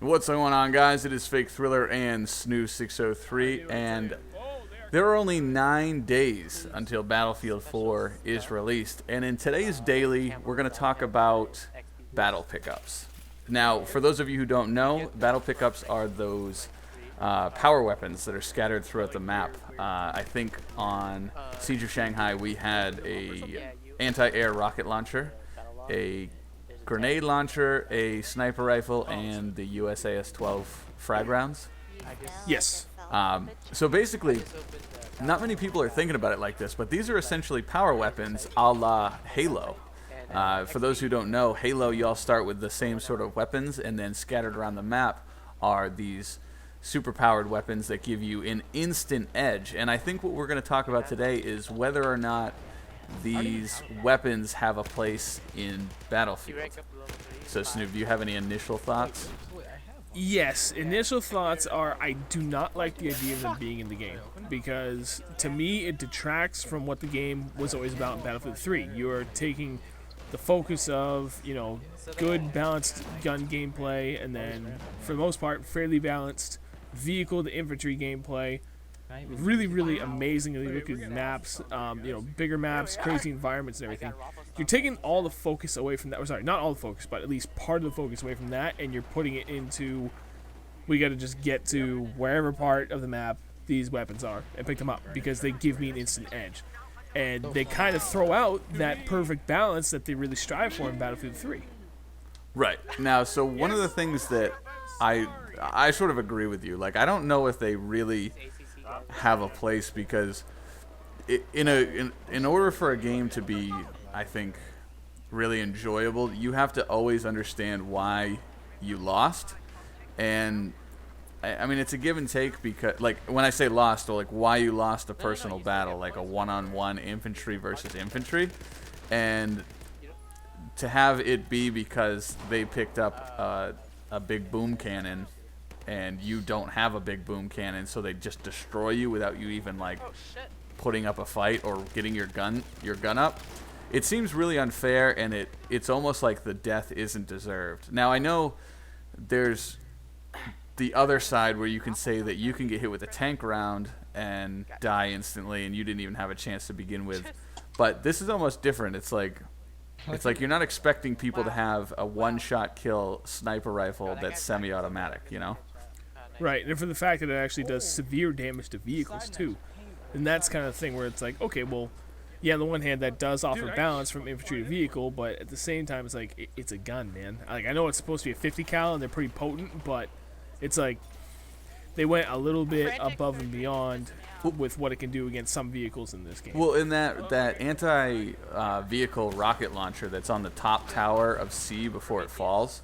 What's going on, guys? It is Fake Thriller and Snoo603, and there are only 9 days until Battlefield 4 is released. And in today's daily, we're going to talk about battle pickups. Now, for those of you who don't know, battle pickups are those power weapons that are scattered throughout the map. I think on Siege of Shanghai, we had a anti-air rocket launcher, a grenade launcher, a sniper rifle, and the USAS-12 frag rounds. Yes. So basically, not many people are thinking about it like this, but these are essentially power weapons a la Halo. For those who don't know, Halo, you all start with the same sort of weapons, and then scattered around the map are these super-powered weapons that give you an instant edge. And I think what we're going to talk about today is whether or not these weapons have a place in Battlefield. So, Snoop, do you have any initial thoughts? Yes, initial thoughts are I do not like the idea of them being in the game because to me it detracts from what the game was always about in Battlefield 3. You're taking the focus of, good balanced gun gameplay and then for the most part fairly balanced vehicle to infantry gameplay. Really, really amazingly looking maps, bigger maps, crazy environments and everything. You're taking all the focus away from that, or sorry, not all the focus, but at least part of the focus away from that, and you're putting it into, we gotta just get to wherever part of the map these weapons are, and pick them up, because they give me an instant edge. And they kind of throw out that perfect balance that they really strive for in Battlefield 3. Right. Now, so one of the things that I sort of agree with you, like, I don't know if they really have a place, because in order for a game to be, I think, really enjoyable, you have to always understand why you lost. And I mean, it's a give and take, because, like, when I say lost, or like why you lost a personal battle, like a one-on-one infantry versus infantry, and to have it be because they picked up a big boom cannon and you don't have a big boom cannon, so they just destroy you without you even like putting up a fight or getting your gun up. It seems really unfair, and it's almost like the death isn't deserved. Now, I know there's the other side where you can say that you can get hit with a tank round and die instantly and you didn't even have a chance to begin with, but this is almost different. It's like you're not expecting people to have a one-shot kill sniper rifle that's semi-automatic, Right, and for the fact that it actually does severe damage to vehicles, too. And that's kind of the thing where it's like, okay, well, yeah, on the one hand, that does offer balance from infantry to vehicle, but at the same time, it's like, it's a gun, man. Like, I know it's supposed to be a 50 cal, and they're pretty potent, but it's like, they went a little bit above and beyond with what it can do against some vehicles in this game. Well, in that anti-vehicle rocket launcher that's on the top tower of C before it falls,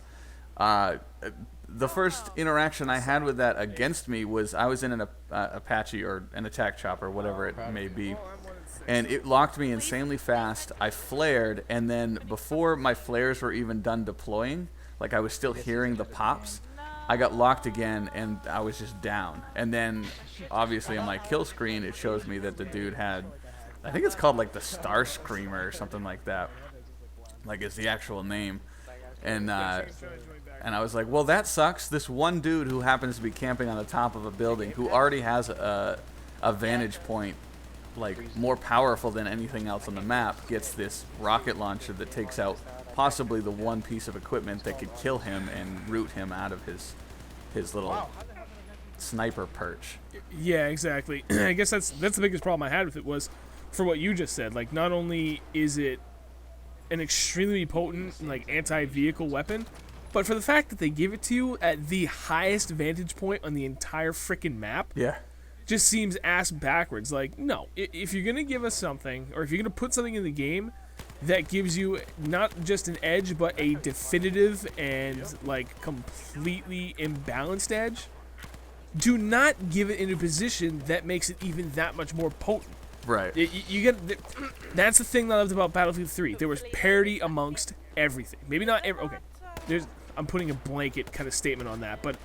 the first interaction I had with that against me was I was in an Apache or an attack chopper, whatever it may be, and it locked me insanely fast. I flared, and then before my flares were even done deploying, like I was still hearing the pops, I got locked again, and I was just down. And then, obviously, on my kill screen, it shows me that the dude had, I think it's called like the Star Screamer or something like that, like it's the actual name. And I was like, well, that sucks. This one dude who happens to be camping on the top of a building, who already has a vantage point, like, more powerful than anything else on the map, gets this rocket launcher that takes out possibly the one piece of equipment that could kill him and root him out of his little sniper perch. Yeah, exactly. I guess that's the biggest problem I had with it was, for what you just said, like, not only is it an extremely potent, like, anti-vehicle weapon, but for the fact that they give it to you at the highest vantage point on the entire freaking map, yeah, just seems ass backwards. Like, no, if you're gonna give us something, or if you're gonna put something in the game that gives you not just an edge, but a definitive and like completely imbalanced edge, do not give it in a position that makes it even that much more potent. Right. That's the thing that I loved about Battlefield 3. There was parity amongst everything. Maybe not every. Okay, I'm putting a blanket kind of statement on that, but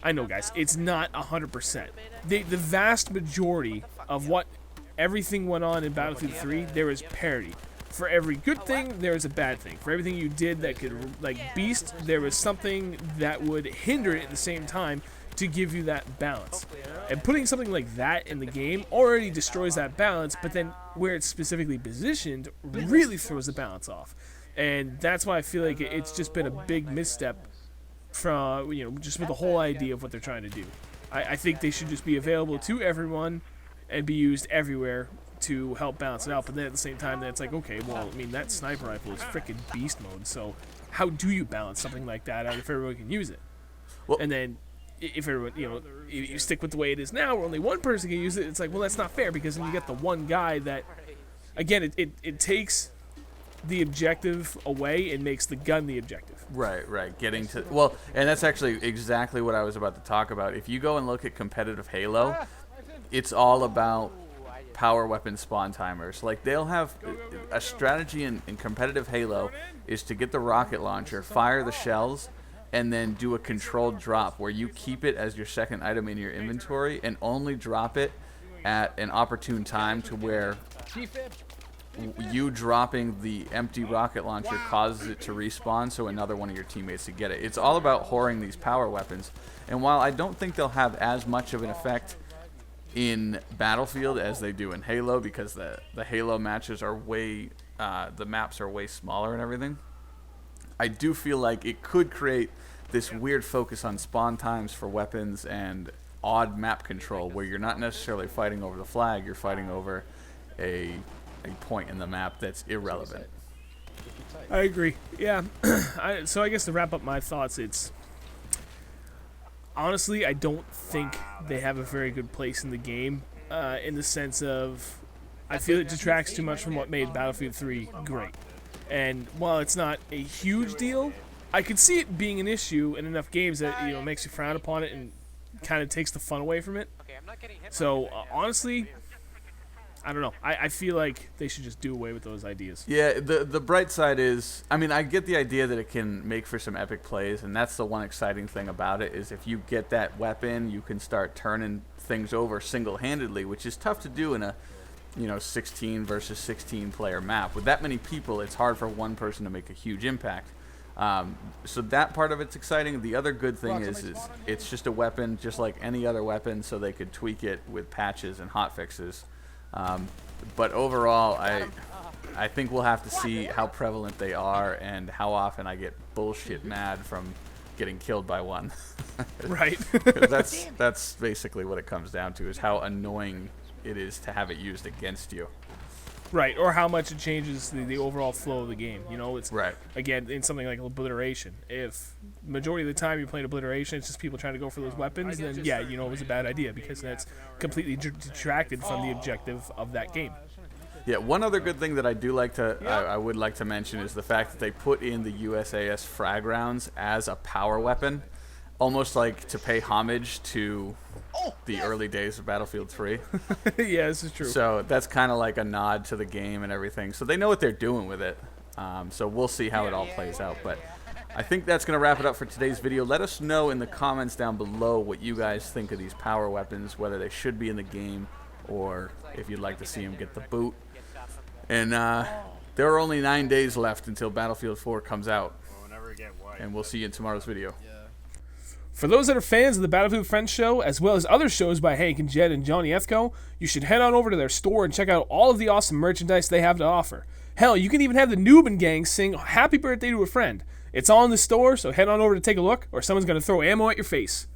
I know, guys, it's not 100%. The vast majority of what everything went on in Battlefield 3, there was parity. for every good thing, there is a bad thing. For everything you did that could, like Beast, there was something that would hinder it at the same time to give you that balance. And putting something like that in the game already destroys that balance, but then where it's specifically positioned really throws the balance off. And that's why I feel like it's just been a big misstep from, just with the whole idea of what they're trying to do. I think they should just be available to everyone and be used everywhere to help balance it out. But then at the same time, then it's like, okay, well, I mean, that sniper rifle is freaking beast mode, so how do you balance something like that out if everyone can use it? Well, and then if everyone, you stick with the way it is now, where only one person can use it, it's like, well, that's not fair, because then you get the one guy that, again, it takes the objective away and makes the gun the objective. Right. Getting to, well, and that's actually exactly what I was about to talk about. If you go and look at competitive Halo, it's all about power weapon spawn timers. Like, they'll have a strategy in competitive Halo is to get the rocket launcher, fire the shells, and then do a controlled drop where you keep it as your second item in your inventory and only drop it at an opportune time, to where you dropping the empty rocket launcher causes it to respawn, so another one of your teammates to get it. It's all about whoring these power weapons. And while I don't think they'll have as much of an effect in Battlefield as they do in Halo, because the Halo matches are way, the maps are way smaller and everything, I do feel like it could create this weird focus on spawn times for weapons and odd map control, where you're not necessarily fighting over the flag, you're fighting over a point in the map that's irrelevant. I agree. Yeah. So I guess to wrap up my thoughts, it's honestly, I don't think they have a very good place in the game, in the sense of, I feel it detracts too much from what made Battlefield 3 great. And while it's not a huge deal, I could see it being an issue in enough games that makes you frown upon it and kind of takes the fun away from it. So honestly, I don't know. I feel like they should just do away with those ideas. Yeah, the bright side is, I mean, I get the idea that it can make for some epic plays, and that's the one exciting thing about it, is if you get that weapon, you can start turning things over single-handedly, which is tough to do in a 16 versus 16 player map. With that many people, it's hard for one person to make a huge impact. So that part of it's exciting. The other good thing is it's just a weapon just like any other weapon, so they could tweak it with patches and hotfixes. But overall, I think we'll have to see how prevalent they are and how often I get bullshit mad from getting killed by one. Right. That's basically what it comes down to, is how annoying it is to have it used against you. Right, or how much it changes the overall flow of the game. It's right. Again, in something like Obliteration. If majority of the time you're playing Obliteration, it's just people trying to go for those weapons, then yeah, it was a bad idea, because that's completely detracted from the objective of that game. Yeah, one other good thing that I do like to, I would like to mention, is the fact that they put in the USAS frag rounds as a power weapon, almost like to pay homage to the early days of Battlefield 3. Yeah, this is true. So that's kind of like a nod to the game and everything. So they know what they're doing with it. So we'll see how it all plays out. But I think that's going to wrap it up for today's video. Let us know in the comments down below what you guys think of these power weapons, whether they should be in the game or if you'd like to see them get the boot. And there are only 9 days left until Battlefield 4 comes out. And we'll see you in tomorrow's video. For those that are fans of the Battlefield Friends show, as well as other shows by Hank and Jed and Johnny Ethko, you should head on over to their store and check out all of the awesome merchandise they have to offer. Hell, you can even have the Noobin Gang sing Happy Birthday to a Friend. It's all in the store, so head on over to take a look, or someone's going to throw ammo at your face.